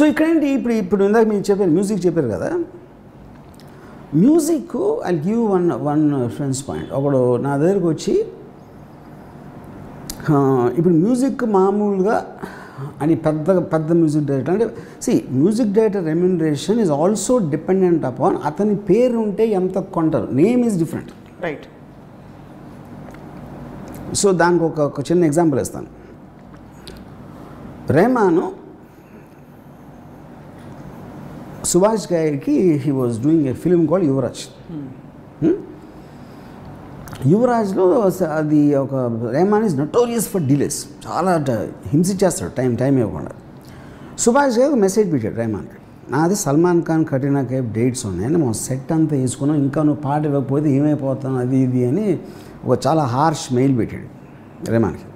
So ఇక్కడేంటి ఇప్పుడు ఇందాక మీరు చెప్పారు మ్యూజిక్ చెప్పారు కదా, music I give one reference point. ఒకడు నా దగ్గరకు వచ్చి ఇప్పుడు మ్యూజిక్ మామూలుగా అని పెద్ద మ్యూజిక్ డైరెక్టర్ అంటే music director remuneration is also dependent upon అతని పేరు ఉంటే ఎంత కొంటారు. Name is different, right. So దానికి ఒక చిన్న ఎగ్జాంపుల్ ఇస్తాను. రెహమాను సుభాష్ గారికి he was doing a film called Yuvraj. యువరాజ్లో అది ఒక Rahman is notorious for delays, చాలా హింసించేస్తాడు టైం ఇవ్వకుండా. సుభాష్ గారు మెసేజ్ పెట్టాడు రెహమాన్కి, నాది సల్మాన్ ఖాన్ కరీనా కైఫ్ డేట్స్ ఉన్నాయి, మా సెట్ అంతా వేసుకున్నాం, ఇంకా నువ్వు పాట ఇవ్వకపోతే ఏమైపోతాను అది ఇది అని ఒక చాలా హార్ష్ మెయిల్ పెట్టాడు రెహమాన్కి.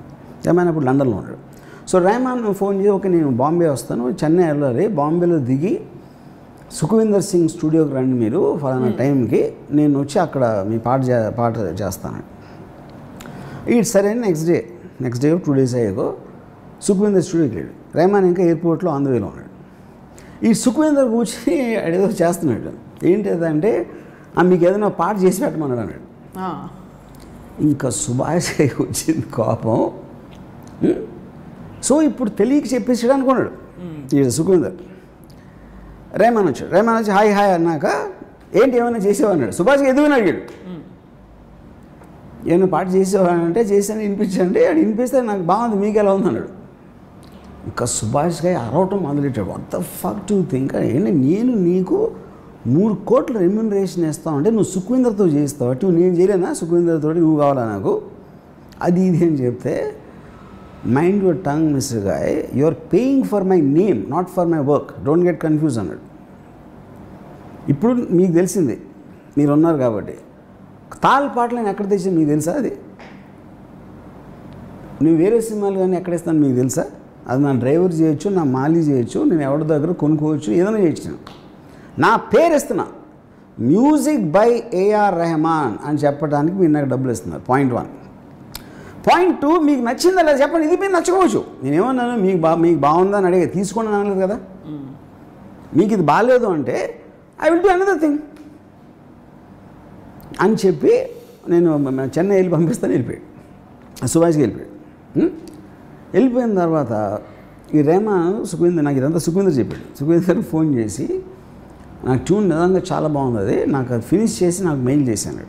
రెహమాన్ అప్పుడు లండన్లో ఉన్నాడు. సో రెహమాన్ ఫోన్ చేసి ఓకే నేను బాంబే వస్తాను, చెన్నై వెళ్ళాలి, బాంబేలో దిగి సుఖవీందర్ సింగ్ స్టూడియోకి రండి మీరు ఫలానా టైంకి, నేను వచ్చి అక్కడ మీ పాట చేస్తాను. ఇటు సరే నెక్స్ట్ డే 2 days అయ్యాకో సుఖవీందర్ స్టూడియోకి వెళ్ళాడు. రెహమాన్ ఇంకా ఎయిర్పోర్ట్లో ఆంధ్రవేలో ఉన్నాడు. ఈ సుఖవీందర్ కూర్చొని ఏదో చేస్తున్నాడు. ఏంటి అదంటే మీకు ఏదైనా పాట చేసి పెట్టమన్నాడు అన్నాడు. ఇంకా సుభాష్ వచ్చింది కోపం. సో ఇప్పుడు తెలియక చెప్పేసాడు అనుకున్నాడు ఈ సుఖవీందర్. రెహమాన్ వచ్చి హాయ్ అన్నాక ఏంటి ఏమైనా చేసేవా అన్నాడు. సుభాష్కి ఎదుగుని అడిగాడు, ఏమైనా పాట చేసేవా అంటే చేశాను వినిపించండి, అది వినిపిస్తే నాకు బాగుంది మీకు ఎలా ఉంది అన్నాడు. ఇంకా సుభాష్ గారు అరవటం మొదలెట్టాడు. What the fuck do think, ఏంటి నేను నీకు 3 కోట్ల రెమ్యునరేషన్ ఇస్తావు అంటే నువ్వు సుఖవీందర్తో చేస్తావు అటు నేను చేయలేనా, సుఖవీందర్తో నువ్వు కావాలా నాకు అది ఇది అని చెప్తే, mind your tongue mister guy, you are paying for my name not for my work, don't get confuse అన్నాడు. ఇప్పుడు మీకు తెలిసింది మీరు ఉన్నారు కాబట్టి, తాళ పాటలు నేను ఎక్కడ తెచ్చాను మీకు తెలుసా? అది నువ్వు వేరే సినిమాలు కానీ ఎక్కడ ఇస్తాను మీకు తెలుసా? అది నా డ్రైవర్ చేయొచ్చు, నా మాలీ చేయొచ్చు, నేను ఎవరి దగ్గర కొనుక్కోవచ్చు, ఏదైనా చేయొచ్చు. నా పేరు ఇస్తున్నా, మ్యూజిక్ బై ఏఆర్ రెహమాన్ అని చెప్పడానికి మీరు నాకు డబ్బులు ఇస్తున్నారు. పాయింట్ 1. పాయింట్ 2, మీకు నచ్చిందా లేదా చెప్పండి. ఇది మీరు నచ్చకపోవచ్చు. నేనేమన్నాను మీకు బాగుందా అని అడిగే తీసుకోండి అనలేదు కదా. మీకు ఇది బాగాలేదు అంటే I will do another thing అని చెప్పి నేను చెన్నై వెళ్ళి పంపిస్తాను. వెళ్ళిపోయాడు సుభాష్కి వెళ్ళిపోయాడు. వెళ్ళిపోయిన తర్వాత ఈ రెహమాన్ సుఖవీందర్ నాకు ఇదంతా సుఖవీందర్ చెప్పాడు. సుఖవీందర్ ఫోన్ చేసి నాకు ట్యూన్ నిజంగా చాలా బాగుంది, అది నాకు అది ఫినిష్ చేసి నాకు మెయిల్ చేశాను.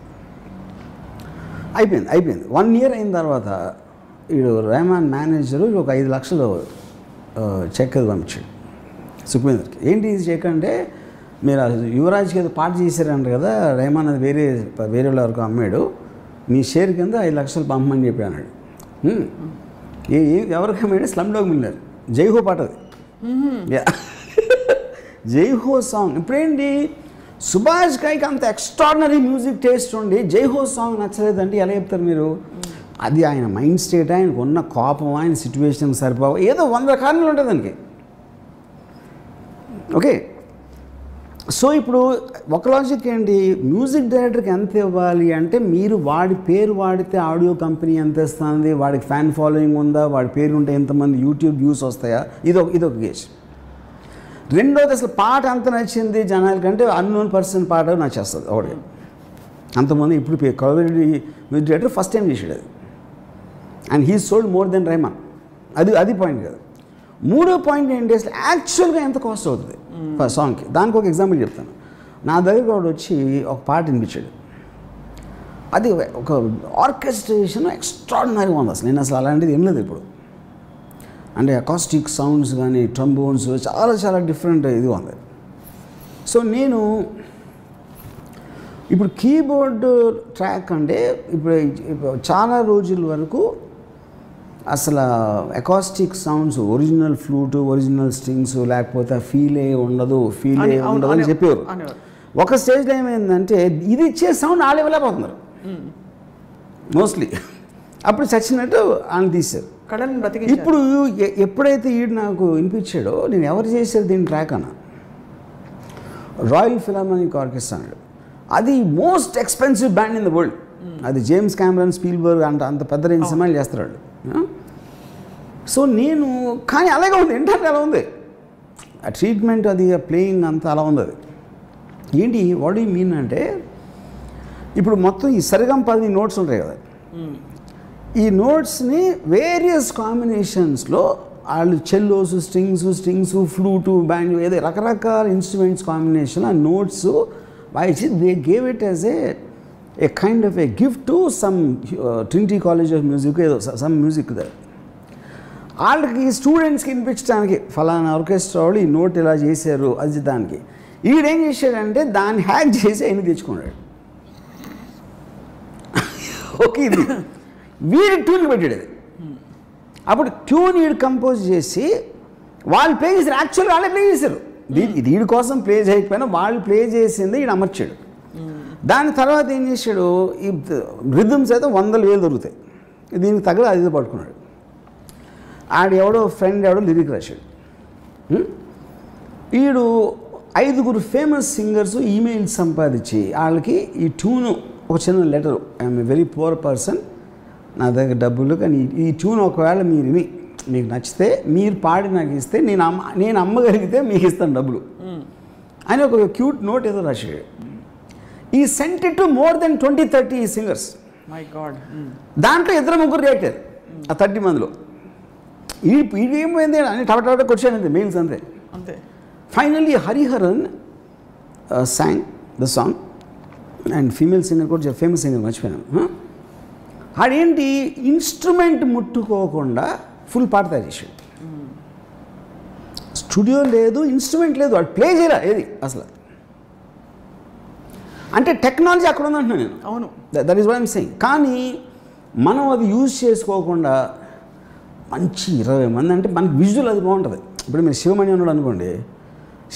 అయిపోయింది 1 year అయిన తర్వాత వీడు రెహమాన్ మేనేజరు ఒక 5 లక్షలు చెక్ అది పంపించాడు సుఖవీందర్కి. ఏంటి ఇది చెక్ అంటే, మీరు యువరాజ్కి ఏదో పాట చేశారంట కదా, రెహమాన్ అది వేరే వరకు అమ్మాడు, మీ షేర్ కింద 5 లక్షలు పంపమని చెప్పి అన్నాడు. ఎవరికి అమ్మాడు? స్లమ్ డాగ్ మిల్లర్ జైహో పాట అది. జైహో సాంగ్. ఇప్పుడేంటి సుభాష్ గారికి అంత ఎక్స్ట్రాడినరీ మ్యూజిక్ టేస్ట్ ఉండి జైహో సాంగ్ నచ్చలేదంటే ఎలా చెప్తారు మీరు? అది ఆయన మైండ్ స్టేట్, ఆయనకు ఉన్న కోపం, ఆయన సిచ్యువేషన్ సరిపోవు, ఏదో 100 కారణాలు ఉంటాయి దానికి. ఓకే, సో ఇప్పుడు ఒక లాజిక్ ఏంటి, మ్యూజిక్ డైరెక్టర్కి ఎంత ఇవ్వాలి అంటే, మీరు వాడి పేరు వాడితే ఆడియో కంపెనీ ఎంత ఇస్తుంది, వాడికి ఫ్యాన్ ఫాలోయింగ్ ఉందా, వాడి పేరు ఉంటే ఎంతమంది యూట్యూబ్ వ్యూస్ వస్తాయా, ఇదొక గేజ్. రెండోది అసలు పాట అంత నచ్చింది జనాలకంటే అన్నోన్ పర్సన్ పాట నచ్చేస్తుంది ఒకటి. అంతమంది ఇప్పుడు coverage music director first time చేసాడు అది, and he sold more than Rahman. అది పాయింట్ కాదు. 3వ పాయింట్ ఏంటి, అసలు యాక్చువల్గా ఎంత కాస్ట్ అవుతుంది సాంగ్కి. దానికి ఒక ఎగ్జాంపుల్ చెప్తాను. నా దగ్గర వాడు వచ్చి ఒక పాట వినిపించాడు, అది ఒక ఆర్కెస్ట్రేషన్ ఎక్స్ట్రాడినరీగా ఉంది. నేను అసలు అలాంటిది ఏం లేదు ఇప్పుడు, అంటే అకాస్టిక్ సౌండ్స్ కానీ ట్రంబోన్స్ చాలా డిఫరెంట్ ఇది ఉంది. సో నేను ఇప్పుడు కీబోర్డ్ ట్రాక్ అంటే ఇప్పుడు చాలా రోజుల వరకు అసలు acoustic sounds, original flute, original strings లేకపోతే ఫీలే ఉండదు అని చెప్పేవారు. ఒక స్టేజ్లో ఏమైందంటే ఇది ఇచ్చే సౌండ్ వాళ్ళు ఇవ్వలేకపోతున్నారు మోస్ట్లీ. అప్పుడు చచ్చినట్టు ఆయన తీశారు. ఇప్పుడు ఎప్పుడైతే ఈడు నాకు వినిపించాడో, నేను ఎవరు చేశారు దీని ట్రాక్ అన్న, రాయల్ ఫిలార్మోనిక్ ఆర్కెస్ట్రా అన్నాడు. అది most expensive band in the world. అది జేమ్స్ కెమెరాన్, స్పీల్బర్గ్ అంత పెద్ద రేంజ్ సినిమాలు చేస్తాడు. సో నేను కానీ అలాగే ఉంది, ఇంటర్నెట్ అలా ఉంది. ఆ ట్రీట్మెంట్ అది ప్లేయింగ్ అంతా అలా ఉంది అది. ఏంటి వాట్ యూ మీన్ అంటే ఇప్పుడు మొత్తం ఈ సరిగంపది నోట్స్ ఉంటాయి కదా, ఈ నోట్స్ని వేరియస్ కాంబినేషన్స్లో వాళ్ళు చెల్లోస్, స్ట్రింగ్స్, ఫ్లూటు, బ్యాండ్, ఏదో రకరకాల ఇన్స్ట్రుమెంట్స్ కాంబినేషన్ ఆ నోట్స్ వాయిచి they gave it as a kind of a gift to some trinity college of music, ఏదో సమ్ మ్యూజిక్ ద వాళ్ళకి స్టూడెంట్స్కి వినిపించడానికి ఫలానా ఆర్కెస్ట్రా వాళ్ళు ఈ నోట్ ఇలా చేశారు అది దానికి. ఈడేం చేశాడంటే దాన్ని హ్యాక్ చేసి ఆయన తెచ్చుకున్నాడు. ఓకే, ఇది వీడి ట్యూన్కి పెట్టాడు అది. అప్పుడు ట్యూన్ వీడు కంపోజ్ చేసి వాళ్ళు ప్లే చేశారు. యాక్చువల్గా వాళ్ళే ప్లే చేశారు. వీడి కోసం ప్లే చేయకపోయినా వాళ్ళు ప్లే చేసింది వీడు అమర్చాడు. దాని తర్వాత ఏం చేశాడు, ఈ రిథమ్స్ అయితే 100,000 దొరుకుతాయి, దీనికి తగ్గ అది పట్టుకున్నాడు. ఎవడో ఫ్రెండ్ ఎవడో లిరిక్ రాశాడు. వీడు 5 ఫేమస్ సింగర్స్ ఈమెయిల్ సంపాదించి వాళ్ళకి ఈ ట్యూను ఒక చిన్న letter, I'm a very poor person, నా దగ్గర డబ్బులు, కానీ ఈ ట్యూన్ ఒకవేళ మీరు విని మీకు నచ్చితే మీరు పాడి నాకు ఇస్తే నేను అమ్మగలిగితే మీకు ఇస్తాను డబ్బులు అని ఒక క్యూట్ నోట్ ఏదో రాశాడు. ఈ cent it to more than 20-30 singers. My God. దాంట్లో 2-3 రియాక్టర్ ఆ 30 మందిలో. ఇది ఏమైంది అని టపట కొట్టాను మెయిల్స్ అంతే. Finally Hariharan sang the song and female singer కూడా ఫేమస్ సింగర్ మర్చిపోయాను. ఆడేంటి ఇన్స్ట్రుమెంట్ ముట్టుకోకుండా ఫుల్ పాట తయారు చేసాడు. స్టూడియో లేదు, ఇన్స్ట్రుమెంట్ లేదు, వాడు ప్లే చేయలే ఏది అసలు. అంటే టెక్నాలజీ అక్కడ ఉందంటున్నాను నేను. అవును, that is what I'm saying. కానీ మనం అది యూజ్ చేసుకోకుండా మంచి 20 మంది అంటే మనకి విజువల్ అది బాగుంటుంది. ఇప్పుడు మీరు శివమణి అన్నాడు అనుకోండి,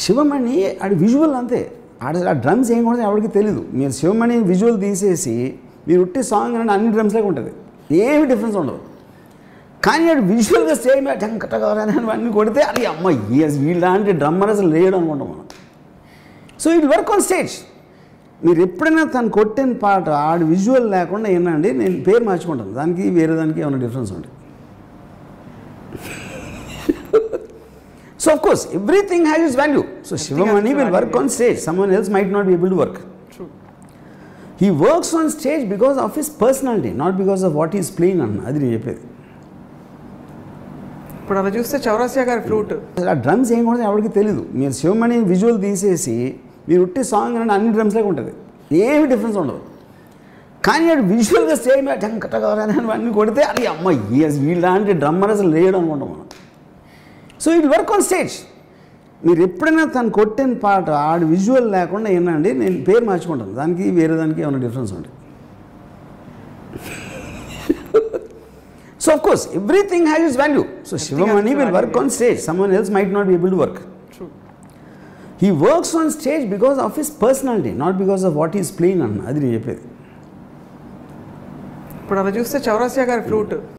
శివమణి ఆడి విజువల్ అంతే, ఆ డ్రమ్స్ ఏం కూడా ఎవరికి తెలీదు. మీరు శివమణి విజువల్ తీసేసి మీరు ఉట్టి సాంగ్ అంటే అన్ని డ్రమ్స్ లాగా ఉంటుంది, ఏమి డిఫరెన్స్ ఉండదు. కానీ ఆడు విజువల్గా స్టేజ్ మీద టంకటగారని అన్నీ కొడితే అది అమ్మ వీళ్ళంటి డ్రమ్మర్ అసలు లేడు అనుకుంటాం మనం. So it work on stage. మీరు ఎప్పుడైనా తను కొట్టిన పాట ఆడు విజువల్ లేకుండా ఏంటండి నేను పేరు మార్చుకుంటాను, దానికి వేరే దానికి ఏమైనా డిఫరెన్స్ ఉంటుంది. So of course everything has its value. So Shivamani will work on stage, someone else might not be able to work. True. He works on stage because of his personality, not because of what he is playing on. అది నేను చెప్పేది. ఇప్పుడు అలా చూస్తే చౌరాసియా గారి flute, ఆ drums ఏం కూడా ఎవరికి తెలీదు. మీరు శివమణి విజువల్ తీసేసి మీరు ఉట్టి సాంగ్ అంటే అన్ని డ్రమ్స్ లాగా ఉంటుంది, ఏమి డిఫరెన్స్ ఉండదు. కానీ ఆడు విజువల్గా స్టేజ్ మీద టంకటగారని అన్నీ కొడితే అది అమ్మ వీళ్ళంటి డ్రమ్మర్ అసలు లేడు అనుకుంటాం మనం. So it work on stage. మీరు ఎప్పుడైనా తను కొట్టిన పాట ఆడు విజువల్ లేకుండా ఏంటండి నేను పేరు మార్చుకుంటాను, దానికి వేరే దానికి ఏమైనా డిఫరెన్స్ ఉంటుంది. So of course everything has its value. So Shivamani will work on stage, someone else might not be able to work. True. He works on stage because of his personality, not because of what he is playing on. అది నేను చెప్పేది. ఇప్పుడు అలా చూస్తే చౌరాసియా గారి flute